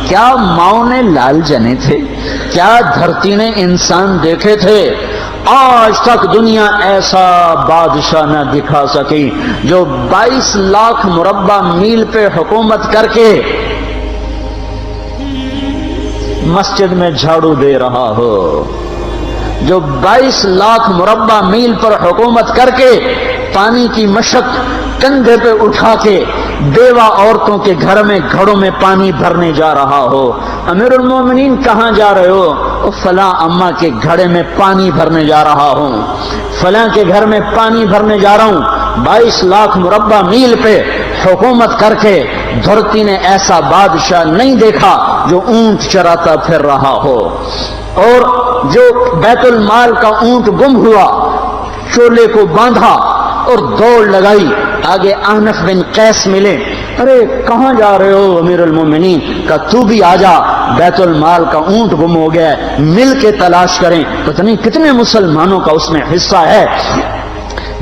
کیا ماؤں نے لال جنے تھے؟ کیا دھرتی نے انسان دیکھے تھے؟ آج تک دنیا ایسا بادشاہ نہ دکھا سکی جو 22 لاکھ مربع میل پہ حکومت کر کے مسجد میں جھاڑو دے رہا ہو، جو 22 لاکھ مربع میل پر حکومت کر کے پانی کی مشق کندھے پہ اٹھا کے بیوہ عورتوں کے گھر میں گھڑوں میں پانی بھرنے جا رہا ہو۔ امیر المومنین کہاں جا رہے ہو؟ فلاں اماں کے گھڑے میں پانی بھرنے جا رہا ہوں، فلاں کے گھر میں پانی بھرنے جا رہا ہوں۔ 22 لاکھ مربع میل پہ حکومت کر کے دھرتی نے ایسا بادشاہ نہیں دیکھا جو اونٹ چراتا پھر رہا ہو، اور جو بیت المال کا اونٹ گم ہوا چولے کو باندھا اور دوڑ لگائی، آگے احنف بن قیس ملے، ارے کہاں جا رہے ہو امیر المومنین؟ کہ تو بھی آجا، بیت المال کا اونٹ گم ہو گیا ہے، مل کے تلاش کریں۔ پتہ نہیں کتنے مسلمانوں کا اس میں حصہ ہے۔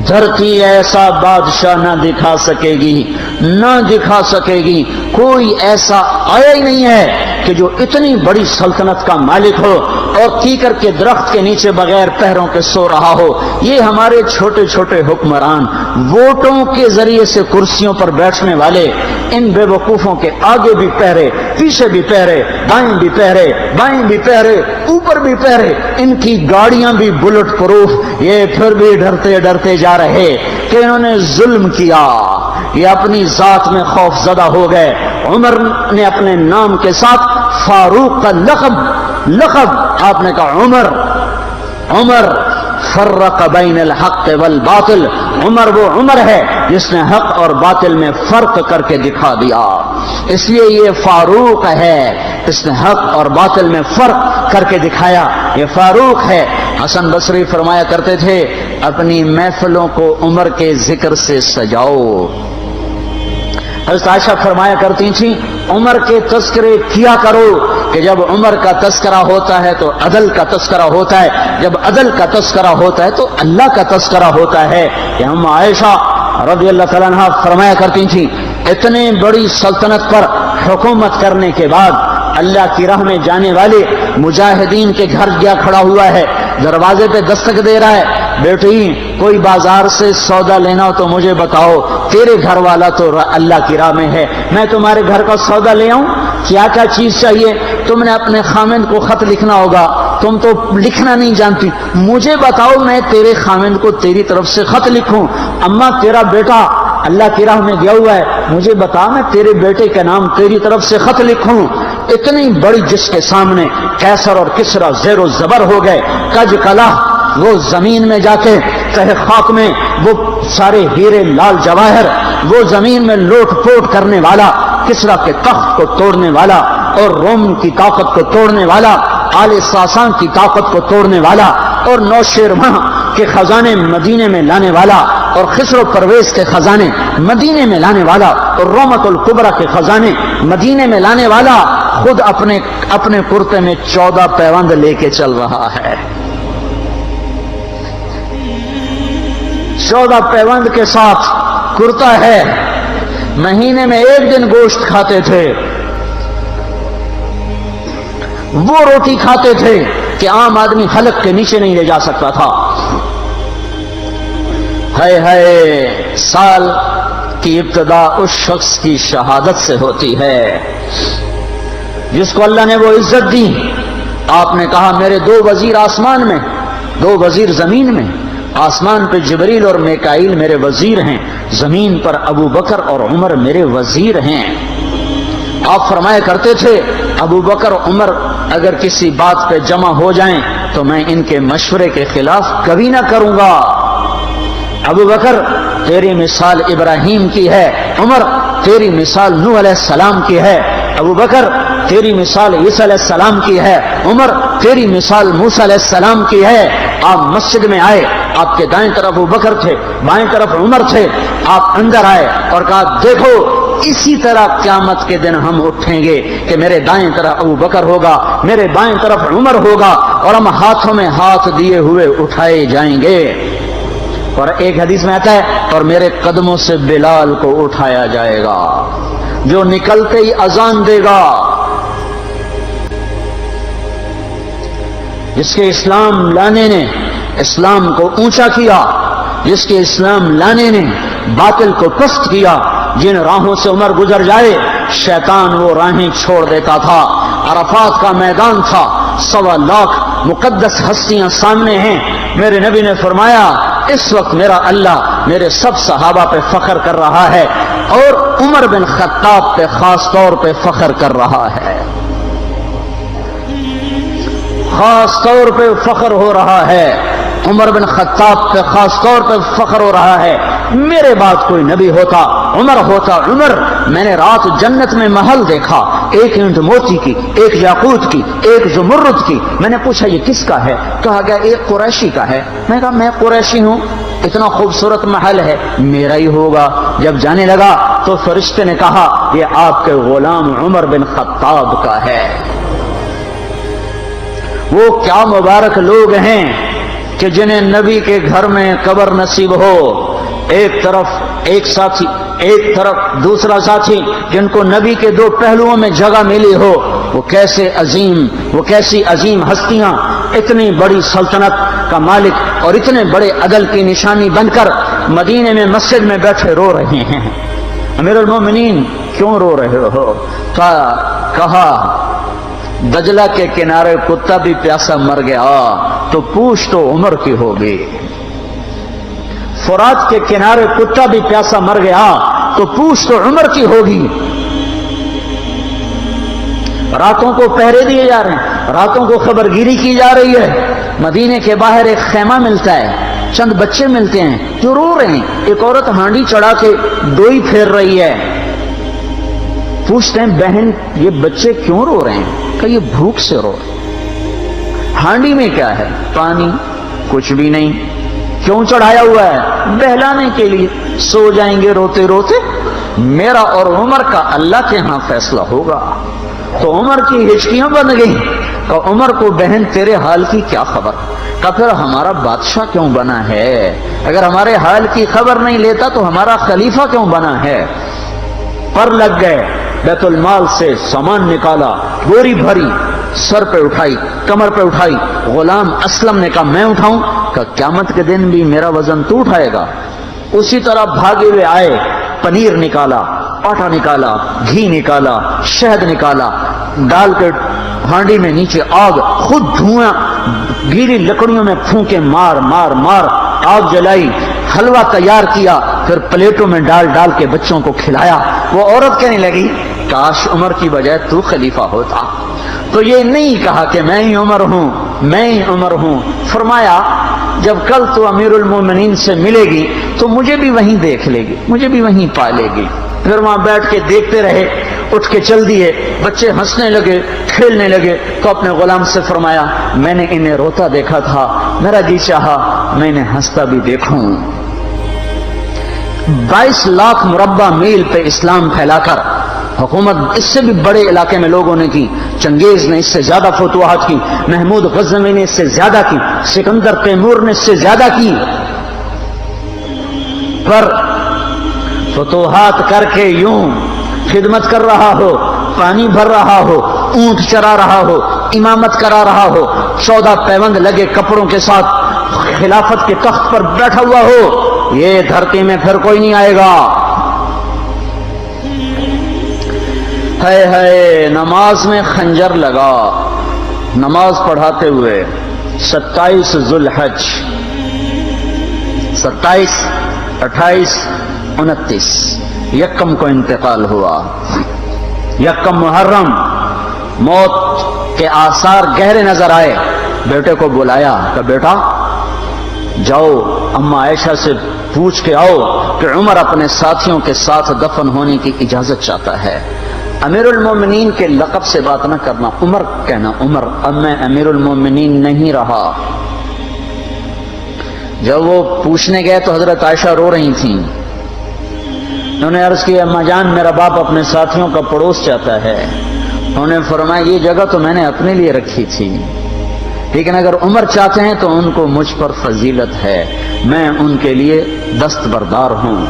دھرتی ایسا بادشاہ نہ دکھا سکے گی، نہ دکھا سکے گی، کوئی ایسا آیا ہی نہیں ہے کہ جو اتنی بڑی سلطنت کا مالک ہو اور کیکر کے درخت کے نیچے بغیر پہروں کے سو رہا ہو۔ یہ ہمارے چھوٹے چھوٹے حکمران، ووٹوں کے ذریعے سے کرسیوں پر بیٹھنے والے، ان بے وقوفوں کے آگے بھی پہرے، پیچھے بھی پہرے، دائیں بھی پہرے، بائیں بھی پہرے، اوپر بھی پہرے، ان کی گاڑیاں بھی بلٹ پروف، یہ پھر بھی ڈرتے ڈرتے جا رہے کہ انہوں نے ظلم کیا، یہ اپنی ذات میں خوف زدہ ہو گئے۔ عمر نے اپنے نام کے ساتھ فاروق کا لقب آپ نے کہا عمر فرق بین الحق والباطل، عمر وہ عمر ہے جس نے حق اور باطل میں فرق کر کے دکھا دیا، اس لیے یہ فاروق ہے، اس نے حق اور باطل میں فرق کر کے دکھایا، یہ فاروق ہے۔ حسن بصری فرمایا کرتے تھے اپنی محفلوں کو عمر کے ذکر سے سجاؤ۔ حضرت عائشہ فرمایا کرتی تھیں عمر کے تذکرے کیا کرو کہ جب عمر کا تذکرہ ہوتا ہے تو عدل کا تذکرہ ہوتا ہے، جب عدل کا تذکرہ ہوتا ہے تو اللہ کا تذکرہ ہوتا ہے۔ کہ ہم عائشہ رضی اللہ تعالیٰ عنہ فرمایا کرتی تھیں اتنے بڑی سلطنت پر حکومت کرنے کے بعد اللہ کی راہ میں جانے والے مجاہدین کے گھر گیا کھڑا ہوا ہے، دروازے پہ دستک دے رہا ہے، بیٹی کوئی بازار سے سودا لینا ہو تو مجھے بتاؤ، تیرے گھر والا تو اللہ کی راہ میں ہے، میں تمہارے گھر کا سودا لے آؤں، کیا کیا چیز چاہیے؟ تم نے اپنے خامند کو خط لکھنا ہوگا، تم تو لکھنا نہیں جانتی، مجھے بتاؤ میں تیرے خامند کو تیری طرف سے خط لکھوں۔ اماں تیرا بیٹا اللہ کی راہ میں گیا ہوا ہے، مجھے بتا میں تیرے بیٹے کے نام تیری طرف سے خط لکھوں۔ اتنی بڑی جس کے سامنے قیصر اور کسریٰ زیر و زبر ہو گئے، کج کلا، وہ زمین میں جا کے تہ خاک میں وہ سارے ہیرے لال جواہر، وہ زمین میں لوٹ پوٹ کرنے والا، کسریٰ کے تخت کو توڑنے والا اور روم کی طاقت کو توڑنے والا، آل ساسان کی طاقت کو توڑنے والا اور نوشیروان کے خزانے مدینے میں لانے والا اور خسرو پرویز کے خزانے مدینے میں لانے والا اور رومت الکبریٰ کے خزانے مدینے میں لانے والا خود اپنے کرتے میں 14 پیوند لے کے چل رہا ہے، 14 پیوند کے ساتھ کرتا ہے، مہینے میں 1 دن گوشت کھاتے تھے، وہ روٹی کھاتے تھے کہ عام آدمی حلق کے نیچے نہیں لے جا سکتا تھا۔ ہے سال کی ابتدا اس شخص کی شہادت سے ہوتی ہے جس کو اللہ نے وہ عزت دی۔ آپ نے کہا میرے 2 وزیر آسمان میں، 2 وزیر زمین میں، آسمان پہ جبریل اور میکائیل میرے وزیر ہیں، زمین پر ابو بکر اور عمر میرے وزیر ہیں۔ آپ فرمایا کرتے تھے ابو بکر عمر اگر کسی بات پہ جمع ہو جائیں تو میں ان کے مشورے کے خلاف کبھی نہ کروں گا۔ ابو بکر تیری مثال ابراہیم کی ہے، عمر تیری مثال نوح علیہ السلام کی ہے، ابو بکر تیری مثال عیسیٰ علیہ السلام کی ہے، عمر تیری مثال موسیٰ علیہ السلام کی ہے۔ آپ مسجد میں آئے، آپ کے دائیں طرف ابو بکر تھے، بائیں طرف عمر تھے، آپ اندر آئے اور کہا دیکھو اسی طرح قیامت کے دن ہم اٹھیں گے کہ میرے دائیں طرف ابو بکر ہوگا، میرے بائیں طرف عمر ہوگا اور ہم ہاتھوں میں ہاتھ دیے ہوئے اٹھائے جائیں گے۔ اور ایک حدیث میں آتا ہے اور میرے قدموں سے بلال کو اٹھایا جائے گا جو نکلتے ہی اذان دے گا، جس کے اسلام لانے نے اسلام کو اونچا کیا، جس کے اسلام لانے نے باطل کو پست کیا، جن راہوں سے عمر گزر جائے شیطان وہ راہیں چھوڑ دیتا تھا۔ عرفات کا میدان تھا، 1.25 لاکھ مقدس ہستیاں سامنے ہیں۔ میرے نبی نے فرمایا اس وقت میرا اللہ میرے سب صحابہ پہ فخر کر رہا ہے اور عمر بن خطاب پہ خاص طور پہ فخر کر رہا ہے، خاص طور پہ فخر ہو رہا ہے، عمر بن خطاب پہ خاص طور پہ فخر ہو رہا ہے۔ میرے بعد کوئی نبی ہوتا عمر ہوتا۔ عمر، میں نے رات جنت میں محل دیکھا، ایک اینٹ موتی کی، ایک یاقوت کی، ایک زمرد کی۔ میں نے پوچھا یہ کس کا ہے؟ کہا گیا ایک قریشی کا ہے۔ میں کہا میں قریشی ہوں، اتنا خوبصورت محل ہے، میرا ہی ہوگا۔ جب جانے لگا تو فرشتے نے کہا یہ آپ کے غلام عمر بن خطاب کا ہے۔ وہ کیا مبارک لوگ ہیں کہ جنہیں نبی کے گھر میں قبر نصیب ہو، ایک طرف ایک ساتھی، ایک طرف دوسرا ساتھی، جن کو نبی کے دو پہلوؤں میں جگہ ملی ہو۔ وہ کیسی عظیم ہستیاں اتنی بڑی سلطنت کا مالک اور اتنے بڑے عدل کی نشانی بن کر مدینے میں مسجد میں بیٹھے رو رہے ہیں۔ امیر المومنین کیوں رو رہے ہو؟ کہا دجلہ کے کنارے کتا بھی پیاسا مر گیا تو پوچھ تو عمر کی ہوگی، فرات کے کنارے کتا بھی پیاسا مر گیا تو پوچھ تو عمر کی ہوگی۔ راتوں کو پہرے دیے جا رہے ہیں، راتوں کو خبرگیری کی جا رہی ہے۔ مدینے کے باہر ایک خیمہ ملتا ہے، چند بچے ملتے ہیں جو رو رہے ہیں۔ ایک عورت ہانڈی چڑھا کے ڈوئی پھیر رہی ہے۔ پوچھتے ہیں بہن یہ بچے کیوں رو رہے ہیں؟ کہ یہ بھوک سے رو رہے ہیں۔ ہانڈی میں کیا ہے؟ پانی، کچھ بھی نہیں۔ کیوں چڑھایا ہوا ہے؟ بہلانے کے لیے، سو جائیں گے روتے روتے۔ میرا اور عمر کا اللہ کے ہاں فیصلہ ہوگا۔ تو عمر کی ہچکیاں بن گئیں کہ عمر کو بہن تیرے حال کی کیا خبر؟ کہ پھر ہمارا بادشاہ کیوں بنا ہے؟ اگر ہمارے حال کی خبر نہیں لیتا تو ہمارا خلیفہ کیوں بنا ہے؟ پر لگ گئے، بیت المال سے سامان نکالا، بوری بھری، سر پہ اٹھائی، کمر پہ اٹھائی۔ غلام اسلم نے کہا میں اٹھاؤں؟ کہ قیامت کے دن بھی میرا وزن تو اٹھائے گا۔ اسی طرح بھاگے ہوئے آئے، پنیر نکالا، آٹا نکالا، گھی نکالا، شہد نکالا، ڈال کے ہانڈی میں نیچے آگ، خود دھواں گیلی لکڑیوں میں پھونکے مار مار مار آگ جلائی، حلوہ تیار کیا، پھر پلیٹوں میں ڈال ڈال کے بچوں کو کھلایا۔ وہ عورت کہنے لگی کاش عمر کی بجائے تو خلیفہ ہوتا۔ تو یہ نہیں کہا کہ میں ہی عمر ہوں، میں ہی عمر ہوں۔ فرمایا جب کل تو امیر المومنین سے ملے گی تو مجھے بھی وہیں دیکھ لے گی، مجھے بھی وہیں پالے گی۔ پھر وہاں بیٹھ کے دیکھتے رہے، اٹھ کے چل دیے۔ بچے ہنسنے لگے، کھیلنے لگے تو اپنے غلام سے فرمایا میں نے انہیں روتا دیکھا تھا، میرا جی چاہا میں انہیں ہنستا بھی دیکھوں۔ 22 لاکھ مربع میل پہ اسلام پھیلا کر حکومت اس سے بھی بڑے علاقے میں لوگوں نے کی۔ چنگیز نے اس سے زیادہ فتوحات کی، محمود غزنوی نے اس سے زیادہ کی، سکندر تیمور نے اس سے زیادہ کی۔ پر فتوحات کر کے یوں خدمت کر رہا ہو، پانی بھر رہا ہو، اونٹ چرا رہا ہو، امامت کرا رہا ہو، 14 پیوند لگے کپڑوں کے ساتھ خلافت کے تخت پر بیٹھا ہوا ہو، یہ دھرتی میں پھر کوئی نہیں آئے گا۔ ہے نماز میں خنجر لگا، نماز پڑھاتے ہوئے 27 ذوالحج، 27، 28، 29 یکم کو انتقال ہوا۔ یکم محرم موت کے آثار گہرے نظر آئے۔ بیٹے کو بلایا کہ بیٹا جاؤ اما عائشہ سے پوچھ کے آؤ کہ عمر اپنے ساتھیوں کے ساتھ دفن ہونے کی اجازت چاہتا ہے۔ امیر المومنین کے لقب سے بات نہ کرنا، عمر کہنا۔ عمر، اب میں امیر المومنین نہیں رہا۔ جب وہ پوچھنے گئے تو حضرت عائشہ رو رہی تھیں۔ انہوں نے عرض کیا اما جان میرا باپ اپنے ساتھیوں کا پڑوس چاہتا ہے۔ انہوں نے فرمایا یہ جگہ تو میں نے اپنے لیے رکھی تھی، لیکن اگر عمر چاہتے ہیں تو ان کو مجھ پر فضیلت ہے، میں ان کے لیے دستبردار ہوں۔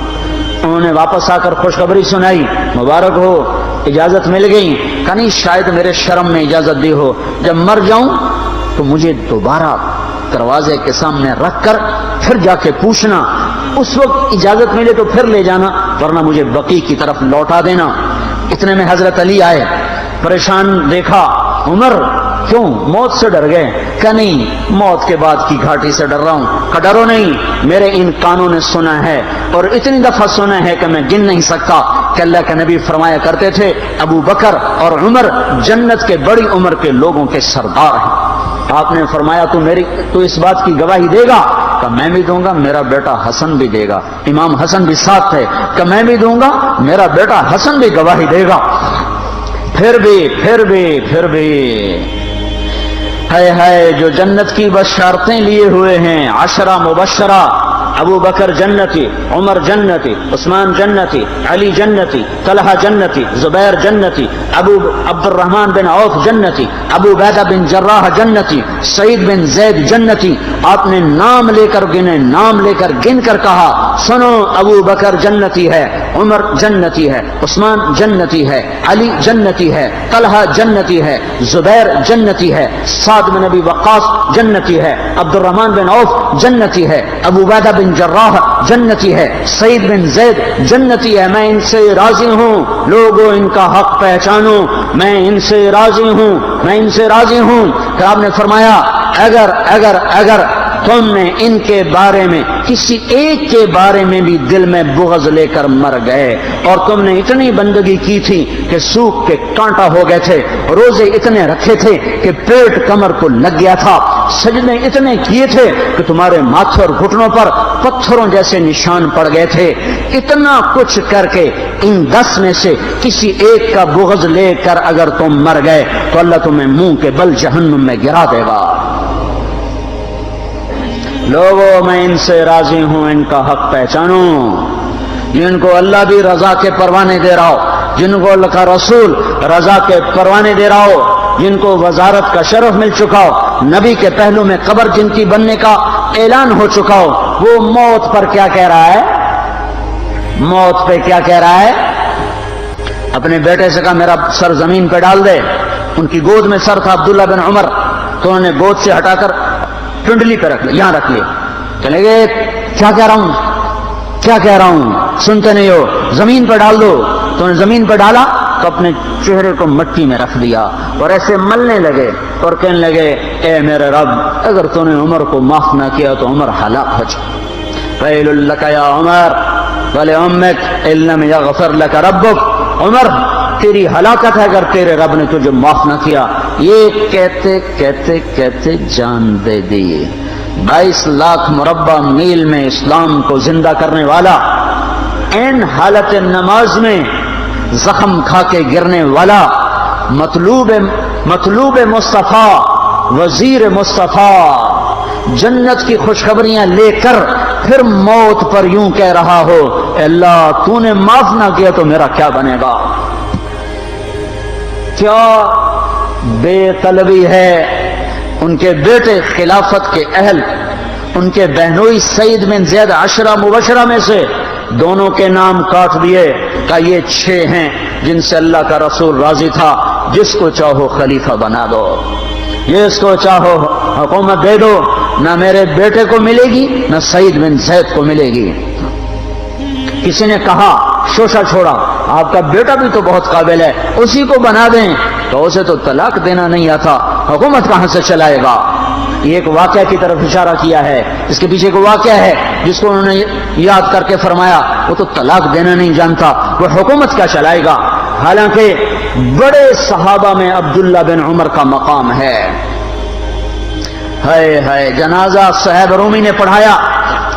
انہوں نے واپس آ کر خوشخبری سنائی، مبارک ہو اجازت مل گئی۔ کہ نہیں شاید میرے شرم میں اجازت دی ہو، جب مر جاؤں تو مجھے دوبارہ دروازے کے سامنے رکھ کر پھر جا کے پوچھنا، اس وقت اجازت ملے تو پھر لے جانا، ورنہ مجھے بقیع کی طرف لوٹا دینا۔ اتنے میں حضرت علی آئے، پریشان دیکھا، عمر کیوں موت سے ڈر گئے؟ کہ نہیں، موت کے بعد کی گھاٹی سے ڈر رہا ہوں۔ کہ ڈرو نہیں، میرے ان کانوں نے سنا ہے اور اتنی دفعہ سنا ہے کہ میں گن نہیں سکتا کہ اللہ کے نبی فرمایا کرتے تھے ابو بکر اور عمر جنت کے بڑی عمر کے لوگوں کے سردار ہیں۔ آپ نے فرمایا تو اس بات کی گواہی دے گا؟ کہ میں بھی دوں گا، میرا بیٹا حسن بھی دے گا۔ امام حسن بھی ساتھ تھے۔ کہ میں بھی دوں گا، میرا بیٹا حسن بھی گواہی دے گا۔ پھر بھی ہے جو جنت کی بشارتیں لیے ہوئے ہیں، 10 مبشرہ، ابو بکر جنتی، عمر جنتی، عثمان جنتی، علی جنتی، طلحہ جنتی، زبیر جنتی، ابو عبد الرحمن بن عوف جنتی، ابو عبیدہ بن جراح جنتی، سعید بن زید جنتی۔ آپ نے نام لے کر گنے، نام لے کر گن کر کہا، سنو ابو بکر جنتی ہے، عمر جنتی ہے، عثمان جنتی ہے، علی جنتی ہے، طلحہ جنتی ہے، زبیر جنتی ہے، سعد بن نبی وقاص جنتی ہے، عبد الرحمن بن عوف جنتی ہے، ابو عبیدہ بن جراح جنتی ہے، سعید بن زید جنتی ہے۔ میں ان سے راضی ہوں، لوگوں ان کا حق پہچانو، میں ان سے راضی ہوں، میں ان سے راضی ہوں۔ پھر آپ نے فرمایا اگر تم نے ان کے بارے میں کسی ایک کے بارے میں بھی دل میں بغض لے کر مر گئے، اور تم نے اتنی بندگی کی تھی کہ سوکھ کے کانٹا ہو گئے تھے، روزے اتنے رکھے تھے کہ پیٹ کمر کو لگ گیا تھا، سجدے اتنے کیے تھے کہ تمہارے ماتھے اور گھٹنوں پر پتھروں جیسے نشان پڑ گئے تھے، اتنا کچھ کر کے ان 10 میں سے کسی ایک کا بغض لے کر اگر تم مر گئے تو اللہ تمہیں منہ کے بل جہنم میں گرا دے گا۔ لوگوں میں ان سے راضی ہوں، ان کا حق پہچانو۔ جن کو اللہ بھی رضا کے پروانے دے رہا ہو، جن کو اللہ کا رسول رضا کے پروانے دے رہا ہو، جن کو وزارت کا شرف مل چکا ہو، نبی کے پہلو میں قبر جن کی بننے کا اعلان ہو چکا ہو، وہ موت پر کیا کہہ رہا ہے؟ موت پہ کیا کہہ رہا ہے؟ اپنے بیٹے سے کہا میرا سر زمین پہ ڈال دے۔ ان کی گود میں سر تھا عبداللہ بن عمر، تو انہوں نے گود سے ہٹا کر پنڈلی پہ رکھ لیا، یہاں رکھ لیا۔ چلے گئے، کیا کہہ رہا ہوں سنتے نہیں ہو، زمین پہ ڈال دو۔ تو انہوں نے زمین پہ ڈالا تو اپنے چہرے کو مٹی میں رکھ دیا اور ایسے ملنے لگے اور کہنے لگے، اے میرے رب، اگر تو نے عمر کو معاف نہ کیا تو عمر ہلاک ہو جائے۔ ویل لک یا عمر ولامک ان لم یغفر لک ربک، عمر تیری ہلاکت ہے اگر تیرے رب نے تجھے معاف نہ کیا۔ یہ کہتے کہتے کہتے جان دے دی۔ 22 لاکھ مربع میل میں اسلام کو زندہ کرنے والا، این حالت نماز میں زخم کھا کے گرنے والا، مطلوب مصطفیٰ، وزیر مصطفیٰ، جنت کی خوشخبریاں لے کر پھر موت پر یوں کہہ رہا ہو، اے اللہ تو نے معاف نہ کیا تو میرا کیا بنے گا؟ کیا بے طلبی ہے۔ ان کے بیٹے خلافت کے اہل، ان کے بہنوئی سعید بن زید 10 مبشرہ میں سے دونوں کے نام کاٹ دیے کہ یہ 6 ہیں جن سے اللہ کا رسول راضی تھا، جس کو چاہو خلیفہ بنا دو، جس کو چاہو حکومت دے دو، نہ میرے بیٹے کو ملے گی نہ سعید بن زید کو ملے گی۔ کسی نے کہا شوشہ چھوڑا، آپ کا بیٹا بھی تو بہت قابل ہے، اسی کو بنا دیں، تو اسے تو طلاق دینا نہیں آتا، حکومت کہاں سے چلائے گا؟ یہ ایک واقعہ کی طرف اشارہ کیا ہے، اس کے پیچھے ایک واقعہ ہے جس کو انہوں نے یاد کر کے فرمایا وہ تو طلاق دینا نہیں جانتا، وہ حکومت کیا چلائے گا؟ حالانکہ بڑے صحابہ میں عبداللہ بن عمر کا مقام ہے۔ ہے جنازہ صہیب رومی نے پڑھایا،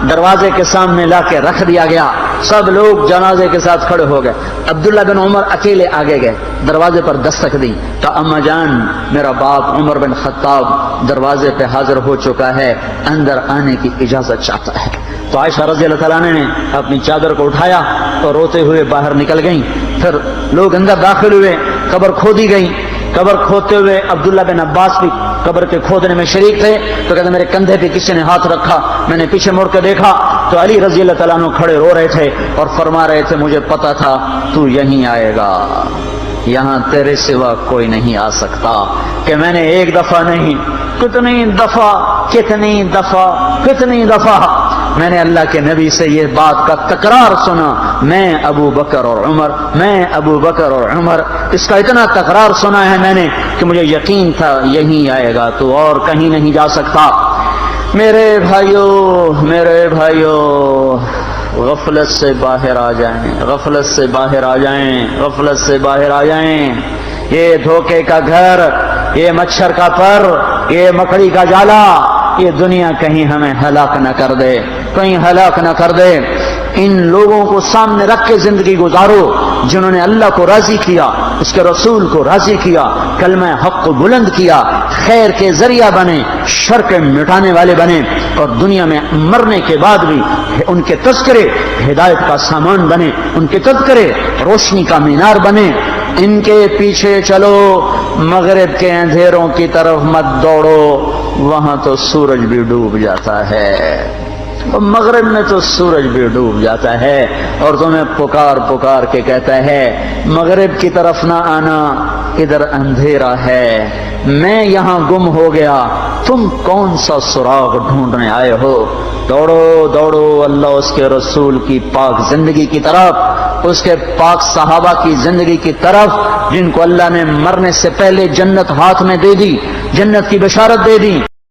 دروازے کے سامنے لا کے رکھ دیا گیا، سب لوگ جنازے کے ساتھ کھڑے ہو گئے، عبداللہ بن عمر اکیلے آگے گئے، دروازے پر دستک دی تو اما جان میرا باپ عمر بن خطاب دروازے پہ حاضر ہو چکا ہے، اندر آنے کی اجازت چاہتا ہے۔ تو عائشہ رضی اللہ تعالیٰ نے اپنی چادر کو اٹھایا اور روتے ہوئے باہر نکل گئیں۔ پھر لوگ اندر داخل ہوئے، قبر کھودی گئی، قبر کھودتے ہوئے عبداللہ بن عباس بھی قبر کے کھودنے میں شریک تھے، تو کہتے میرے کندھے پہ کسی نے ہاتھ رکھا، میں نے پیچھے مڑ کے دیکھا تو علی رضی اللہ تعالیٰ عنہ کھڑے رو رہے تھے اور فرما رہے تھے مجھے پتا تھا تو یہیں آئے گا، یہاں تیرے سوا کوئی نہیں آ سکتا کہ میں نے ایک دفعہ نہیں کتنی دفعہ میں نے اللہ کے نبی سے یہ بات کا تکرار سنا، میں ابو بکر اور عمر، اس کا اتنا تکرار سنا ہے میں نے کہ مجھے یقین تھا یہیں آئے گا، تو اور کہیں نہیں جا سکتا۔ میرے بھائیو غفلت سے باہر آ جائیں، یہ دھوکے کا گھر، یہ مچھر کا پر، یہ مکڑی کا جالا، یہ دنیا کہیں ہمیں ہلاک نہ کر دے۔ ان لوگوں کو سامنے رکھ کے زندگی گزارو جنہوں نے اللہ کو راضی کیا، اس کے رسول کو راضی کیا، کلمہ حق کو بلند کیا، خیر کے ذریعہ بنے، شر کے مٹانے والے بنے، اور دنیا میں مرنے کے بعد بھی ان کے تذکرے ہدایت کا سامان بنے، ان کے تذکرے روشنی کا مینار بنے۔ ان کے پیچھے چلو، مغرب کے اندھیروں کی طرف مت دوڑو، وہاں تو سورج بھی ڈوب جاتا ہے، مغرب میں تو سورج بھی ڈوب جاتا ہے، اور تمہیں پکار کے کہتا ہے مغرب کی طرف نہ آنا، ادھر اندھیرا ہے، میں یہاں گم ہو گیا، تم کون سا سراغ ڈھونڈنے آئے ہو؟ دوڑو اللہ اس کے رسول کی پاک زندگی کی طرف، اس کے پاک صحابہ کی زندگی کی طرف، جن کو اللہ نے مرنے سے پہلے جنت ہاتھ میں دے دی، جنت کی بشارت دے دی۔